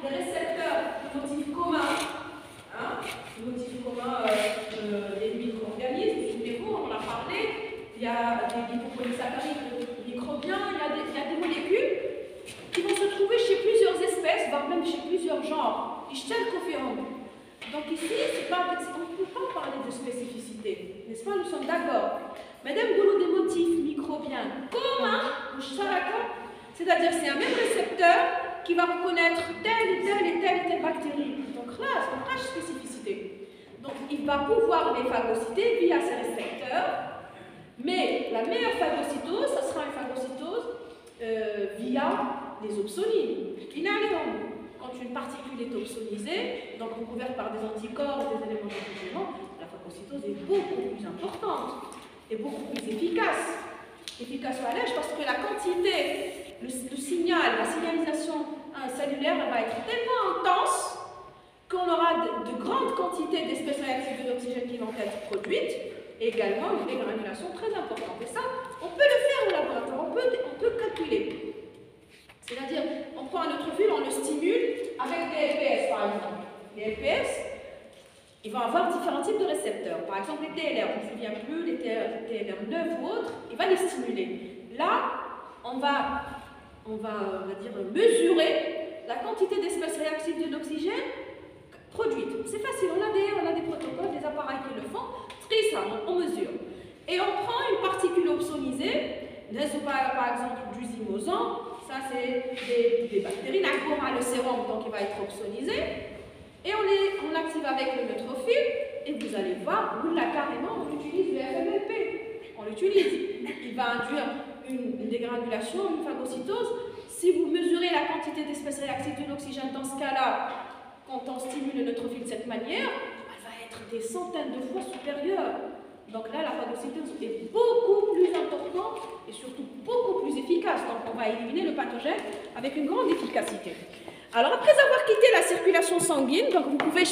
les récepteurs de motifs communs, hein, de motifs communs des micro-organismes, souvenez-vous, on en a parlé, il y a des glycopolysaccharides microbiens, il y a des molécules qui vont se trouver chez plusieurs espèces, voire même chez plusieurs genres. Donc ici, on ne peut pas parler de spécificité, n'est-ce pas? Nous sommes d'accord. Madame Goulou, des motifs microbiens communs, c'est-à-dire c'est un même récepteur qui va reconnaître telle et telle bactérie. Donc là, c'est pas de spécificité. Donc il va pouvoir les phagocyter via ces récepteurs, mais la meilleure phagocytose, ça sera une phagocytose via les opsonines. Quand une particule est opsonisée, donc recouverte par des anticorps et des éléments de complément, la phagocytose est beaucoup plus importante et beaucoup plus efficace. Efficace à l'âge parce que la quantité, le signal, la signalisation cellulaire, elle va être tellement intense qu'on aura de grandes quantités d'espèces réactives d'oxygène qui vont être produites et également une dégranulation très importante. Et ça, on peut le faire au laboratoire, on peut calculer. C'est-à-dire, on prend un neutrophile, on le stimule avec des LPS par exemple. Les LPS, ils vont avoir différents types de récepteurs. Par exemple, les TLR, on ne se souvient plus, les TLR9 ou autres, il va les stimuler. Là, on va dire, mesurer la quantité d'espèces réactives de l'oxygène produites. C'est facile, on a des protocoles, des appareils qui le font. Très simple, on mesure. Et on prend une particule opsonisée, par exemple du zimosan. Ça, c'est des bactéries. Le sérum, donc il va être opsonisé. Et on l'active avec le neutrophile. Et vous allez voir, là, carrément, on utilise le FMLP. On l'utilise. Il va induire une dégranulation, une phagocytose. Si vous mesurez la quantité d'espèces réactives de l'oxygène dans ce cas-là, quand on stimule le neutrophile de cette manière, elle va être des centaines de fois supérieure. Donc là, la phagocytose est beaucoup plus importante et surtout beaucoup plus efficace. Donc on va éliminer le pathogène avec une grande efficacité. Alors après avoir quitté la circulation sanguine, donc vous pouvez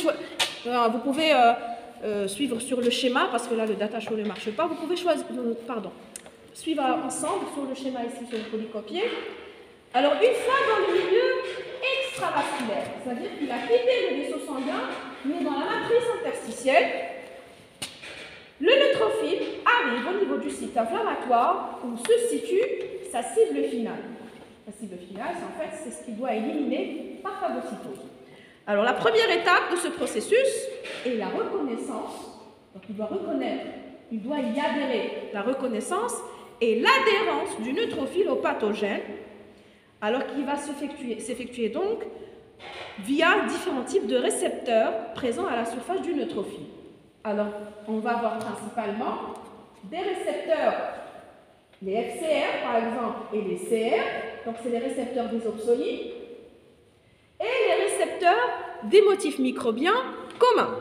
suivre sur le schéma, parce que là le data show ne marche pas, vous pouvez suivre ensemble sur le schéma ici sur le polycopier. Alors une fois dans le milieu extravasculaire, c'est-à-dire qu'il a quitté le vaisseau sanguin, mais dans la matrice interstitielle, le neutrophile arrive au niveau du site inflammatoire où se situe sa cible finale. La cible finale, c'est ce qu'il doit éliminer par phagocytose. Alors, la première étape de ce processus est la reconnaissance. Donc, il doit reconnaître, il doit y adhérer, la reconnaissance et l'adhérence du neutrophile au pathogène, alors qu'il va s'effectuer donc via différents types de récepteurs présents à la surface du neutrophile. Alors, on va avoir principalement des récepteurs, les FCR par exemple et les CR, donc c'est les récepteurs des opsonines, et les récepteurs des motifs microbiens communs,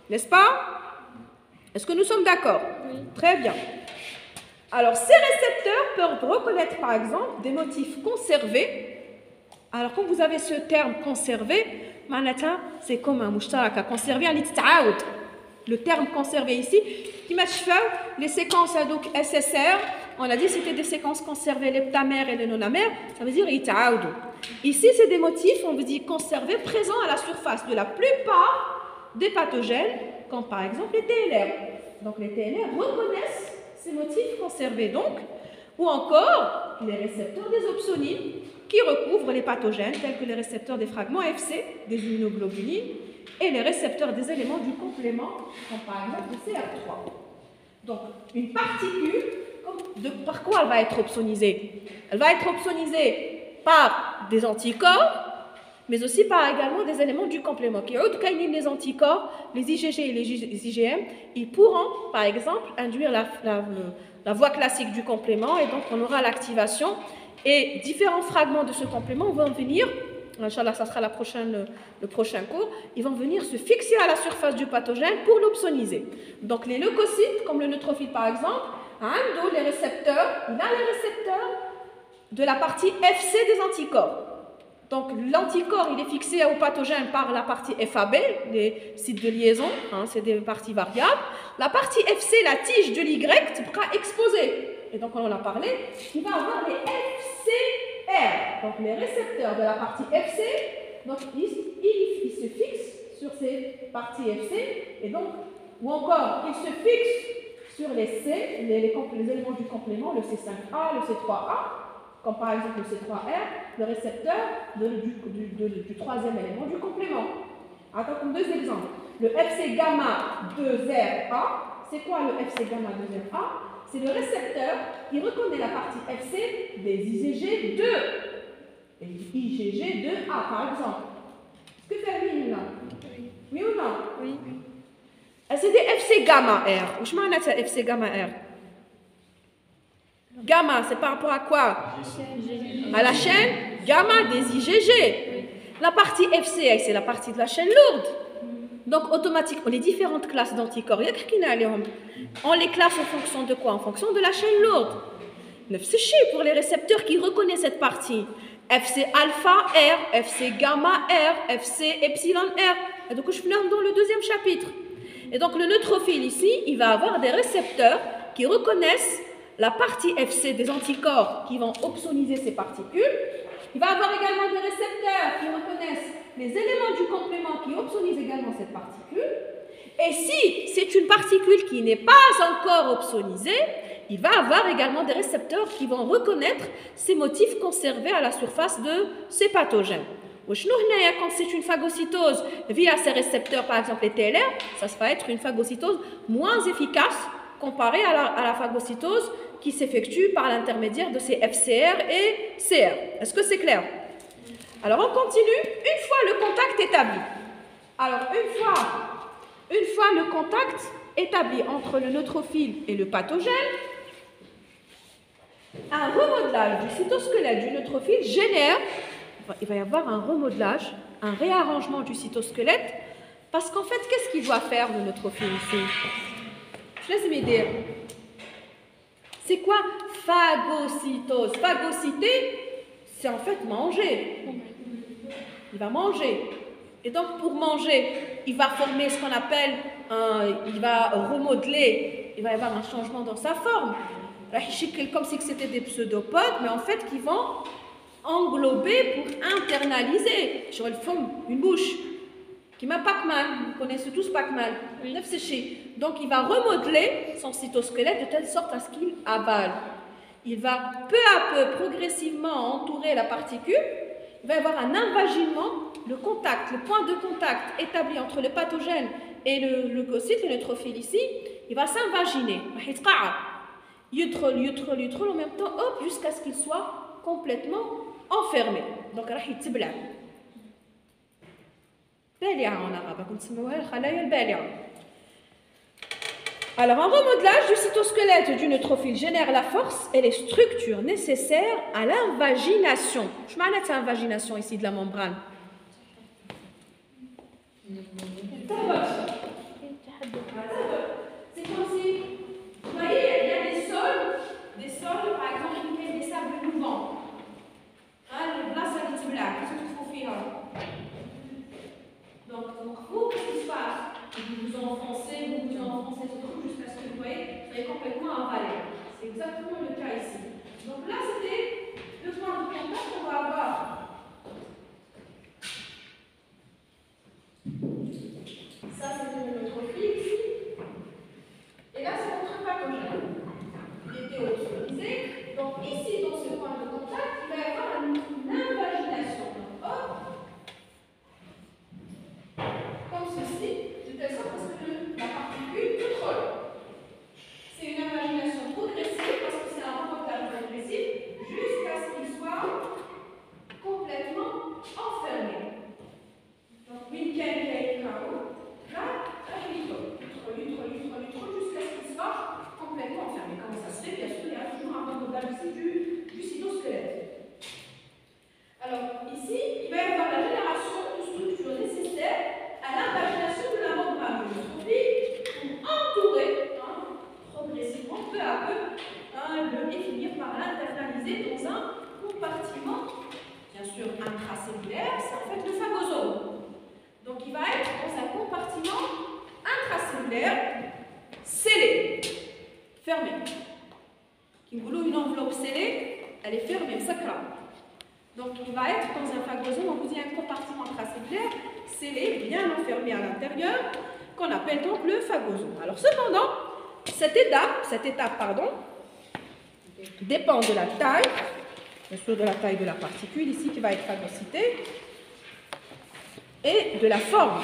n'est-ce pas? Est-ce que nous sommes d'accord? Oui. Très bien. Alors, ces récepteurs peuvent reconnaître par exemple des motifs conservés. Alors, quand vous avez ce terme conservé, c'est comme un mouchtaraka, conservé à l'it'aoud. Le terme conservé ici, les séquences donc SSR, on a dit que c'était des séquences conservées, l'heptamère et le nonamère, ça veut dire itaoudou. Ici, c'est des motifs, on veut dire conservés, présents à la surface de la plupart des pathogènes, comme par exemple les TLR. Donc les TLR reconnaissent ces motifs conservés, donc, ou encore les récepteurs des opsonines qui recouvrent les pathogènes, tels que les récepteurs des fragments FC, des immunoglobulines, et les récepteurs des éléments du complément, comme par exemple le CR3. Donc, une particule, par quoi elle va être opsonisée? Elle va être opsonisée par des anticorps, mais aussi par également des éléments du complément. Les anticorps, les IgG et les IgM, ils pourront, par exemple, induire la voie classique du complément, et donc on aura l'activation, et différents fragments de ce complément vont venir. Inch'Allah, ça sera le prochain cours. Ils vont venir se fixer à la surface du pathogène pour l'opsoniser. Donc, les leucocytes, comme le neutrophile par exemple, il a les récepteurs de la partie FC des anticorps. Donc, l'anticorps, il est fixé au pathogène par la partie FAB, les sites de liaison, c'est des parties variables. La partie FC, la tige de l'Y, sera exposée. Et donc, on en a parlé, il va avoir les FCR. Donc, les récepteurs de la partie FC Donc il se fixe sur ces parties FC, et donc, ou encore, il se fixe sur les C, les éléments du complément, le C5A, le C3A, comme par exemple le C3R, le récepteur du troisième élément du complément. Attends, comme deux exemples. Le FC gamma 2RA, c'est quoi le FC gamma 2RA? C'est le récepteur qui reconnaît la partie FC des IgG2 et IgG2A, par exemple. Est-ce que tu as vu là? Oui ou non? Oui. C'est des FC gamma R. Où je m'en ai FC gamma R? Gamma, c'est par rapport à quoi? À la chaîne gamma des IgG. La partie FC, c'est la partie de la chaîne lourde. Donc, automatiquement, les différentes classes d'anticorps, on les classe en fonction de quoi? En fonction de la chaîne lourde. C'est pour les récepteurs qui reconnaissent cette partie. FC alpha R, FC gamma R, FC epsilon R. Et donc, je finis dans le deuxième chapitre. Et donc, le neutrophile ici, il va avoir des récepteurs qui reconnaissent la partie FC des anticorps qui vont opsoniser ces particules. Il va avoir également des récepteurs qui reconnaissent les éléments du complément qui opsonisent également cette particule. Et si c'est une particule qui n'est pas encore opsonisée, il va avoir également des récepteurs qui vont reconnaître ces motifs conservés à la surface de ces pathogènes. Quand c'est une phagocytose via ces récepteurs, par exemple les TLR, ça va être une phagocytose moins efficace comparée à la phagocytose qui s'effectue par l'intermédiaire de ces FCR et CR. Est-ce que c'est clair? Alors on continue, une fois le contact établi. Alors une fois le contact établi entre le neutrophile et le pathogène, un remodelage du cytosquelette du neutrophile génère, il va y avoir un remodelage, un réarrangement du cytosquelette, parce qu'en fait, qu'est-ce qu'il doit faire le neutrophile ici? Je laisse m'aider. C'est quoi phagocytose? Phagocyter, c'est en fait manger. Il va manger. Et donc, pour manger, il va former ce qu'on appelle, il va remodeler, il va y avoir un changement dans sa forme. Comme si c'était des pseudopodes, mais en fait, qui vont englober pour internaliser. Sur le fond, une bouche. Qui m'a Pac-Man, vous connaissez tous Pac-Man. Donc, il va remodeler son cytosquelette de telle sorte à ce qu'il avale. Il va peu à peu, progressivement entourer la particule. Il va y avoir un invaginement, le contact, le point de contact établi entre le pathogène et le leucocyte, le neutrophile ici, il va s'invaginer. Yutrol, en même temps, hop, jusqu'à ce qu'il soit complètement enfermé. Donc, il va en arabe, alors, un remodelage du cytosquelette du neutrophile génère la force et les structures nécessaires à l'invagination. Je m'arrête à l'invagination ici de la membrane. C'est comme si, vous voyez, il y a des sols, par exemple, il y a des sables mouvants. Là, ça dit blague, qu'est-ce qu'il faut faire? Donc, vous, qu'est-ce qui se passe? Vous vous enfoncez ce trou jusqu'à ce que vous soyez complètement avalé. C'est exactement le cas ici. Donc là, c'était le point de contact qu'on va avoir. Ça, c'était le neutrophile ici. Et là, c'est notre pathogène. Il était opsonisé. Donc ici, dans ce point de contact, il va y avoir une invagination. Donc, hop. Comme ceci, de telle sorte à ce que la particule contrôle. C'est une imagination progressive parce que c'est un remodelage progressif jusqu'à ce qu'il soit complètement enfermé. Donc, là, jusqu'à ce qu'il soit complètement enfermé. Comment ça se fait? Bien sûr, il y a toujours un remodelage ici du cytosquelette. Alors, ici, il va y avoir la génération de structures nécessaires à l'invagination de la membrane du neutrophile pour entourer progressivement, peu à peu, et finir par l'internaliser dans un compartiment, bien sûr intracellulaire, c'est en fait le phagosome. Donc il va être dans un compartiment intracellulaire scellé, fermé. Une enveloppe scellée, elle est fermée, sacra. Donc il va être dans un phagosome, on vous dit un compartiment intracellulaire. extracellulaire, scellé, bien enfermé à l'intérieur, qu'on appelle donc le phagosome. Alors cependant, cette étape, dépend de la taille, bien sûr de la taille de la particule ici qui va être phagocytée, et de la forme.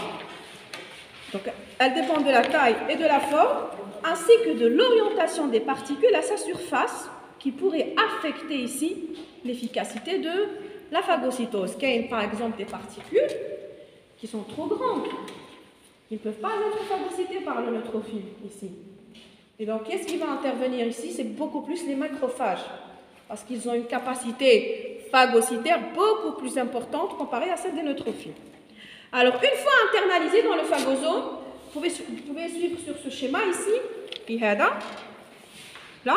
Donc elle dépend de la taille et de la forme, ainsi que de l'orientation des particules à sa surface, qui pourrait affecter ici l'efficacité de la phagocytose. Par exemple des particules qui sont trop grandes, ils ne peuvent pas être phagocytés par le neutrophile ici. Et donc, qu'est-ce qui va intervenir ici? C'est beaucoup plus les macrophages, parce qu'ils ont une capacité phagocytaire beaucoup plus importante comparée à celle des neutrophiles. Alors, une fois internalisé dans le phagosome, vous pouvez suivre sur ce schéma ici, là,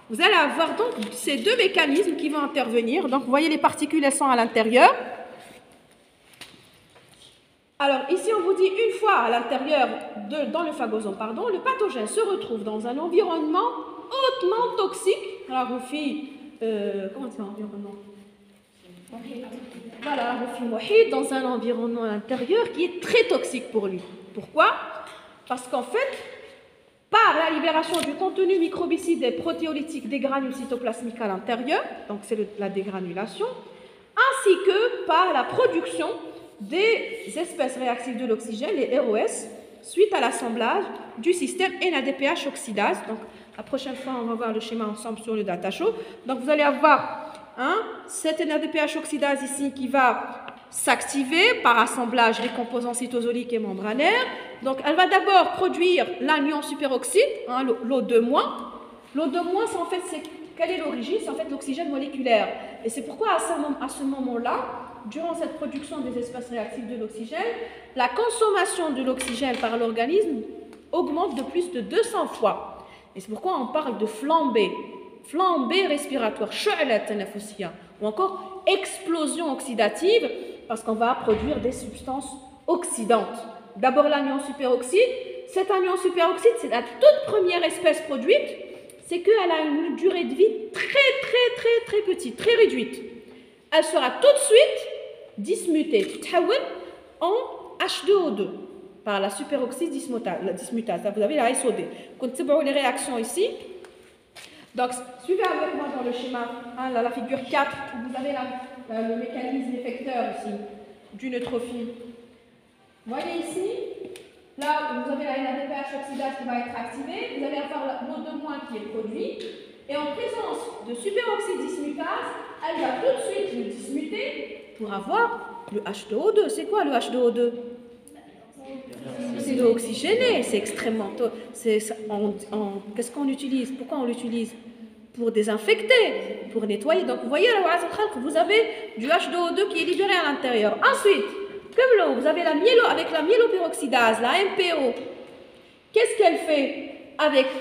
vous allez avoir donc ces deux mécanismes qui vont intervenir. Donc, vous voyez les particules, elles sont à l'intérieur. Alors, ici, on vous dit, une fois à l'intérieur, dans le phagosome, le pathogène se retrouve dans un environnement hautement toxique. Alors, vous faites, comment c'est environnement? Voilà, vous faites dans un environnement intérieur qui est très toxique pour lui. Pourquoi? Parce qu'en fait, par la libération du contenu microbicide et protéolytique des granules cytoplasmiques à l'intérieur, donc c'est la dégranulation, ainsi que par la production des espèces réactives de l'oxygène, les ROS, suite à l'assemblage du système NADPH oxydase. Donc, la prochaine fois, on va voir le schéma ensemble sur le data show. Donc, vous allez avoir cette NADPH oxydase ici qui va s'activer par assemblage des composants cytosoliques et membranaires. Donc, elle va d'abord produire l'anion superoxyde, l'O2-. L'O2-, c'est en fait, quelle est l'origine? C'est en fait l'oxygène moléculaire. Et c'est pourquoi à ce moment-là, durant cette production des espèces réactives de l'oxygène, la consommation de l'oxygène par l'organisme augmente de plus de 200 fois. Et c'est pourquoi on parle de flambée respiratoire, ou encore explosion oxydative, parce qu'on va produire des substances oxydantes. D'abord l'anion superoxyde. Cet anion superoxyde, c'est la toute première espèce produite, c'est qu'elle a une durée de vie très petite, très réduite. Elle sera tout de suite dismutée en H2O2 par la superoxyde dismutase. Vous avez la SOD. Quand vous voyez les réactions ici, donc suivez avec moi dans le schéma, la figure 4, où vous avez le mécanisme effecteur ici du neutrophile. Vous voyez ici, là vous avez la NADPH oxydase qui va être activée, vous allez avoir l'O2- qui est produit, et en présence de superoxyde dismutase, elle va tout de suite le dismuter pour avoir le H2O2. C'est quoi le H2O2? C'est l'eau oxygénée, c'est extrêmement tôt. Qu'est-ce qu'on utilise? Pourquoi on l'utilise? Pour désinfecter, pour nettoyer. Donc vous voyez, vous avez du H2O2 qui est libéré à l'intérieur. Ensuite, comme l'eau, vous avez avec la myéloperoxydase, la MPO. Qu'est-ce qu'elle fait?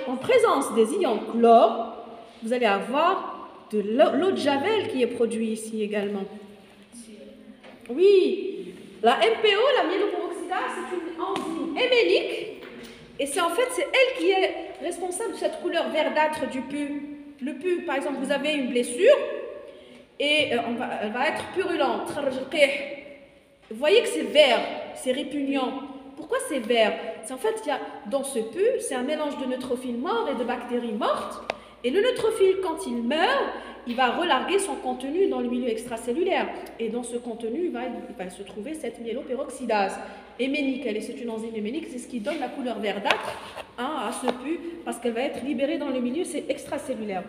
En présence des ions chlore, vous allez avoir de l'eau de Javel qui est produite ici également. Oui, la MPO, la myéloperoxydase, c'est une enzyme héménique, et c'est elle qui est responsable de cette couleur verdâtre du pus. Le pus, par exemple, vous avez une blessure et elle va être purulente. Vous voyez que c'est vert, c'est répugnant. Pourquoi c'est vert? C'est en fait, dans ce pus, c'est un mélange de neutrophiles morts et de bactéries mortes. Et le neutrophile, quand il meurt, il va relarguer son contenu dans le milieu extracellulaire. Et dans ce contenu, il va se trouver cette myéloperoxydase héménique. C'est une enzyme héménique, c'est ce qui donne la couleur verdâtre à ce pus, parce qu'elle va être libérée dans le milieu extracellulaire.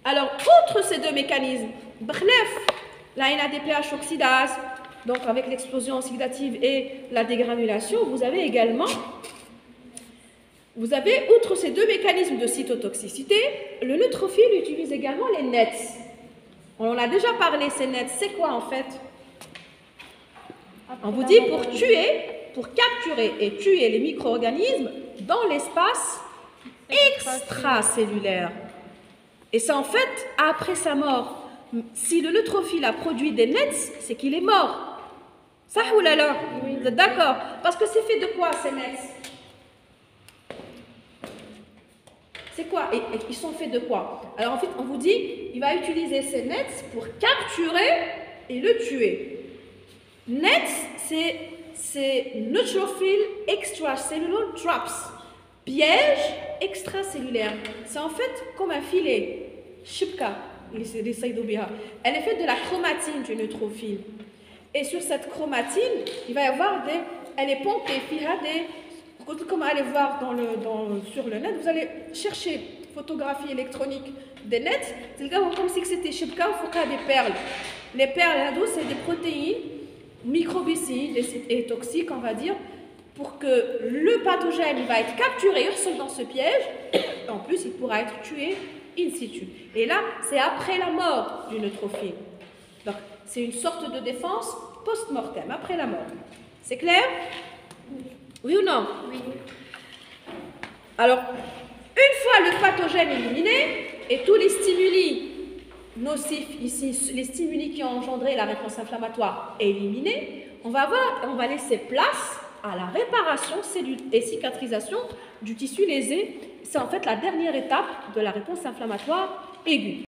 Alors, outre ces deux mécanismes, la NADPH oxydase, donc avec l'explosion oxydative et la dégranulation, vous avez également, outre ces deux mécanismes de cytotoxicité, le neutrophile utilise également les NETs. On en a déjà parlé, ces NETs, c'est quoi en fait? On vous dit pour capturer et tuer les micro-organismes dans l'espace extracellulaire. Et c'est en fait après sa mort. Si le neutrophile a produit des NETs, c'est qu'il est mort. Ça ou là là? Vous êtes d'accord? Parce que c'est fait de quoi ces NETs? C'est quoi? Et ils sont faits de quoi? Alors en fait, on vous dit, il va utiliser ces NETs pour capturer et le tuer. NETs, c'est neutrophil extracellular traps, piège extracellulaire. C'est en fait comme un filet, shibka, elle est faite de la chromatine du neutrophile. Et sur cette chromatine, il va y avoir elle est pompée, comme vous allez voir sur le net, vous allez chercher photographie électronique des nets, c'est comme si c'était shibka ou des perles. Les perles, c'est des protéines microbicides et toxiques, on va dire, pour que le pathogène va être capturé dans ce piège. En plus, il pourra être tué in situ. Et là, c'est après la mort du neutrophile. Donc, c'est une sorte de défense post-mortem, après la mort. C'est clair? Oui ou non? Oui. Alors, une fois le pathogène éliminé et tous les stimuli nocifs, ici, les stimuli qui ont engendré la réponse inflammatoire éliminés, on va laisser place à la réparation et cicatrisation du tissu lésé. C'est en fait la dernière étape de la réponse inflammatoire aiguë.